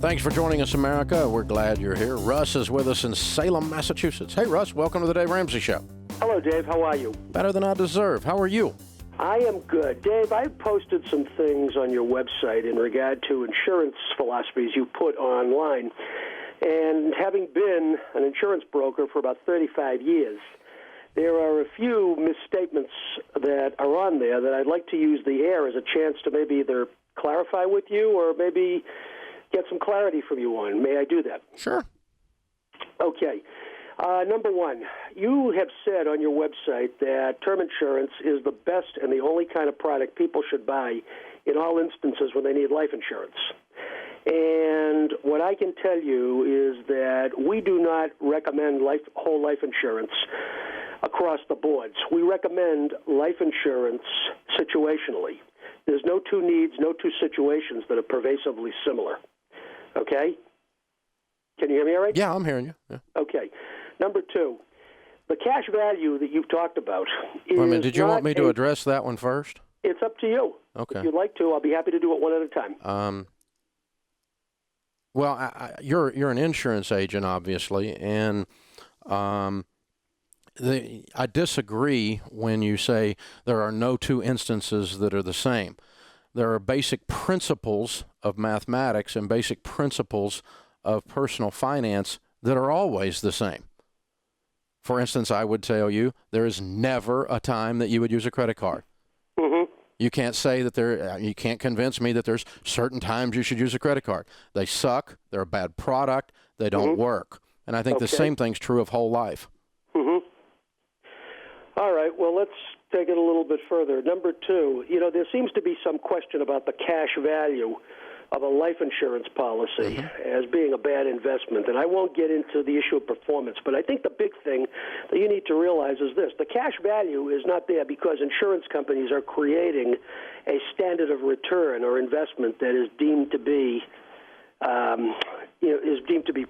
Thanks for joining us, America. We're glad you're here. Russ is with us in Salem, Massachusetts. Hey, Russ, welcome to the Dave Ramsey Show. Hello, Dave. How are you? Better than I deserve. How are you? I am good. Dave, I posted some things on your website in regard to insurance philosophies you put online. And having been an insurance broker for about 35 years, there are a few misstatements that are on there that I'd like to use the air as a chance to maybe either clarify with you or maybe get some clarity from you on. May I do that? Sure. Okay. Number one, you have said on your website that term insurance is the best and the only kind of product people should buy in all instances when they need life insurance. And what I can tell you is that we do not recommend whole life insurance across the boards. We recommend life insurance situationally. There's no two needs, no two situations that are pervasively similar. Okay? Can you hear me all right? Yeah, I'm hearing you. Yeah. Okay. Number two, the cash value that you've talked about is Wait a minute, did you want me to address that one first? It's up to you. Okay. If you'd like to, I'll be happy to do it one at a time. Well, you're an insurance agent, obviously, and I disagree when you say there are no two instances that are the same. There are basic principles of mathematics and basic principles of personal finance that are always the same. For instance, I would tell you there is never a time that you would use a credit card. Mm-hmm. You can't say that you can't convince me that there's certain times you should use a credit card. They suck. They're a bad product. They don't work. And I think the same thing's true of whole life. Mm-hmm. All right. Well, let's take it a little bit further. Number two, there seems to be some question about the cash value of a life insurance policy as being a bad investment. And I won't get into the issue of performance, but I think the big thing that you need to realize is this. The cash value is not there because insurance companies are creating a standard of return or investment that is deemed to be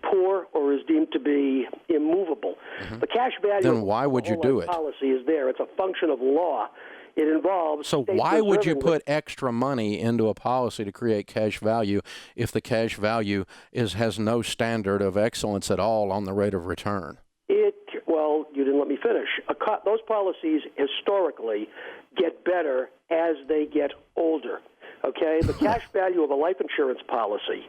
poor or is deemed to be immovable. The cash value then why would you do it? Policy is there. It's a function of law. It involves. So why would you put extra money into a policy to create cash value if the cash value has no standard of excellence at all on the rate of return? Well, you didn't let me finish. Those policies historically get better as they get older. Okay, the cash value of a life insurance policy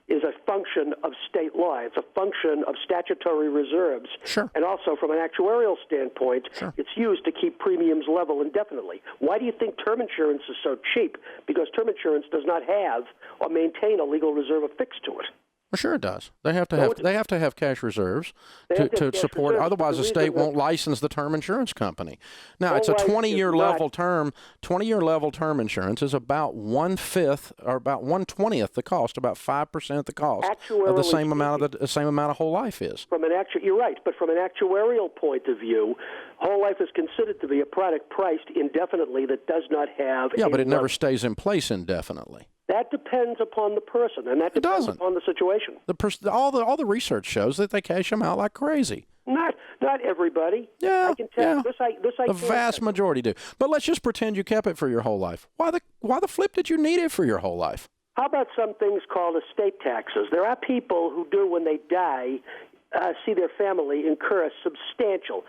is a function of state law. It's a function of statutory reserves. Sure. And also from an actuarial standpoint, it's used to keep premiums level indefinitely. Why do you think term insurance is so cheap? Because term insurance does not have or maintain a legal reserve affixed to it. Well, sure it does. They have to have cash reserves to support. Otherwise, the state won't license the term insurance company. Now, it's a 20-year level term. 20-year level term insurance is about 1/5 or about 1/20th the cost, about 5% the cost of the same amount of whole life is. You're right, but from an actuarial point of view, whole life is considered to be a product priced indefinitely that does not have. Yeah, but it never stays in place indefinitely. That depends upon the person, and that depends upon the situation. All the research shows that they cash them out like crazy. Not everybody. Yeah, I can tell. The vast majority do. But let's just pretend you kept it for your whole life. Why the flip did you need it for your whole life? How about some things called estate taxes? There are people who do, when they die, see their family incur a substantial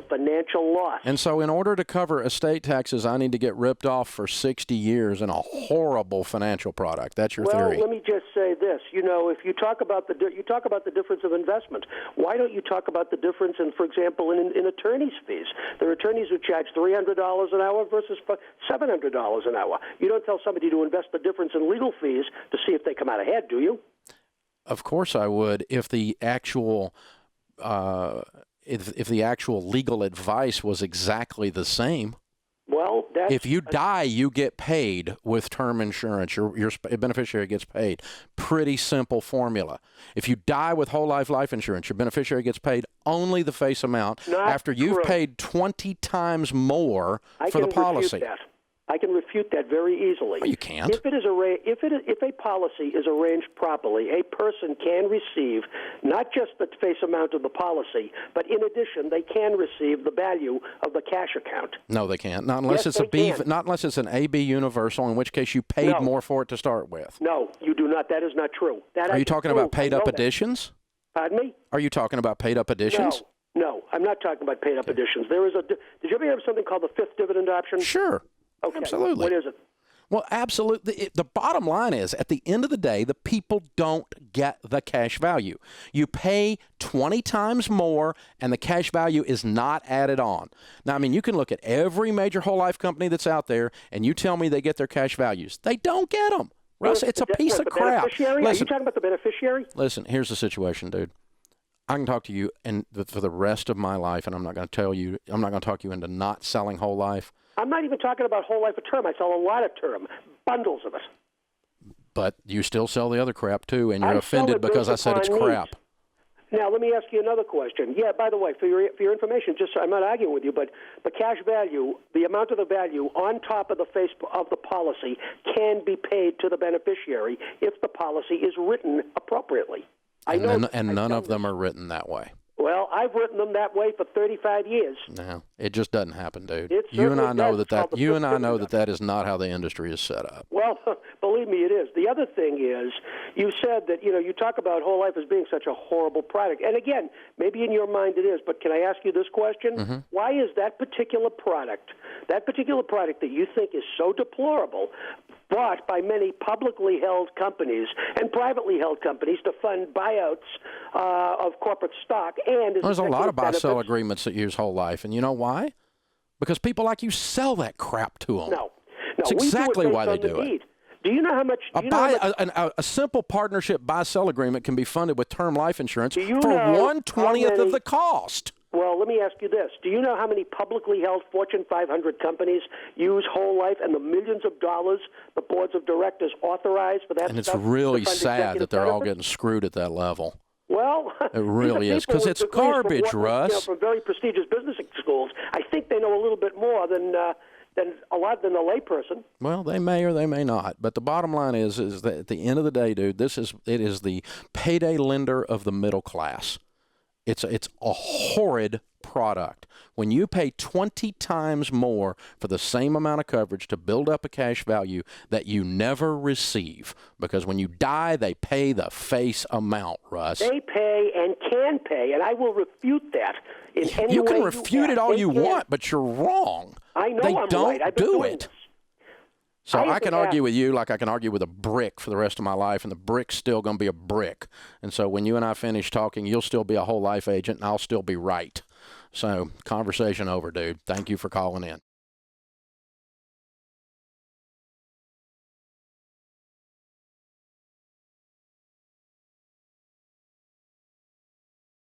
financial loss. And so in order to cover estate taxes, I need to get ripped off for 60 years in a horrible financial product. That's your theory. Well, let me just say this. If you talk about the difference of investment, why don't you talk about the difference in, for example, in attorney's fees? There are attorneys who charge $300 an hour versus $700 an hour. You don't tell somebody to invest the difference in legal fees to see if they come out ahead, do you? Of course I would, if the actual if the actual legal advice was exactly the same. Well, if you die, you get paid with term insurance. Your beneficiary gets paid. Pretty simple formula. If you die with whole life insurance, your beneficiary gets paid only the face amount after you've paid 20 times more for the policy. I can refute that very easily. Well, you can't. If a policy is arranged properly, a person can receive not just the face amount of the policy, but in addition, they can receive the value of the cash account. No, they can't. Not unless yes, not unless it's an AB universal, in which case you paid more for it to start with. No, you do not. That is not true. Are you talking about paid-up additions? Pardon me? Are you talking about paid-up additions? No, I'm not talking about paid-up additions. There is did you ever have something called the fifth dividend option? Sure. Okay. Absolutely. What is it? Well, absolutely. The bottom line is, at the end of the day, the people don't get the cash value. You pay 20 times more, and the cash value is not added on. Now, I mean, you can look at every major whole life company that's out there, and you tell me they get their cash values. They don't get them. Russ, it's a piece of crap. Listen, are you talking about the beneficiary? Listen, here's the situation, dude. I can talk to you for the rest of my life, and I'm not going to talk you into not selling whole life. I'm not even talking about whole life of term. I sell a lot of term, bundles of it. But you still sell the other crap, too, and you're offended because I said it's crap. Now, let me ask you another question. Yeah, by the way, for your information, just I'm not arguing with you, but the cash value, the amount of the value on top of the face of the policy can be paid to the beneficiary if the policy is written appropriately. And none of them are written that way. Well, I've written them that way for 35 years. No, it just doesn't happen, dude. You and I know that is not how the industry is set up. Well, believe me, it is. The other thing is, you said that, you talk about whole life as being such a horrible product. And again, maybe in your mind it is, but can I ask you this question? Mm-hmm. Why is that particular product that you think is so deplorable, bought by many publicly held companies and privately held companies to fund buyouts of corporate stock? And there's a lot of buy-sell agreements that use whole life, and you know why? Because people like you sell that crap to them. No, that's exactly why they do it. Do you know how much? A simple partnership buy-sell agreement can be funded with term life insurance for 1/20th of the cost. Well, let me ask you this. Do you know how many publicly held Fortune 500 companies use whole life and the millions of dollars the boards of directors authorize for that? And it's really sad that they're all getting screwed at that level. Well, it really is, because it's garbage, Russ. From very prestigious business schools, I think they know a little bit more than a layperson. Well, they may or they may not, but the bottom line is that at the end of the day, dude, it is the payday lender of the middle class. It's a horrid product. When you pay 20 times more for the same amount of coverage to build up a cash value that you never receive, because when you die, they pay the face amount, Russ. They pay and can pay, and I will refute that in any way. You can refute it all you want, but you're wrong. I know they I'm don't right. I've been do doing it. this. So I can argue with you like I can argue with a brick for the rest of my life, and the brick's still going to be a brick. And so when you and I finish talking, you'll still be a whole life agent, and I'll still be right. So conversation over, dude. Thank you for calling in.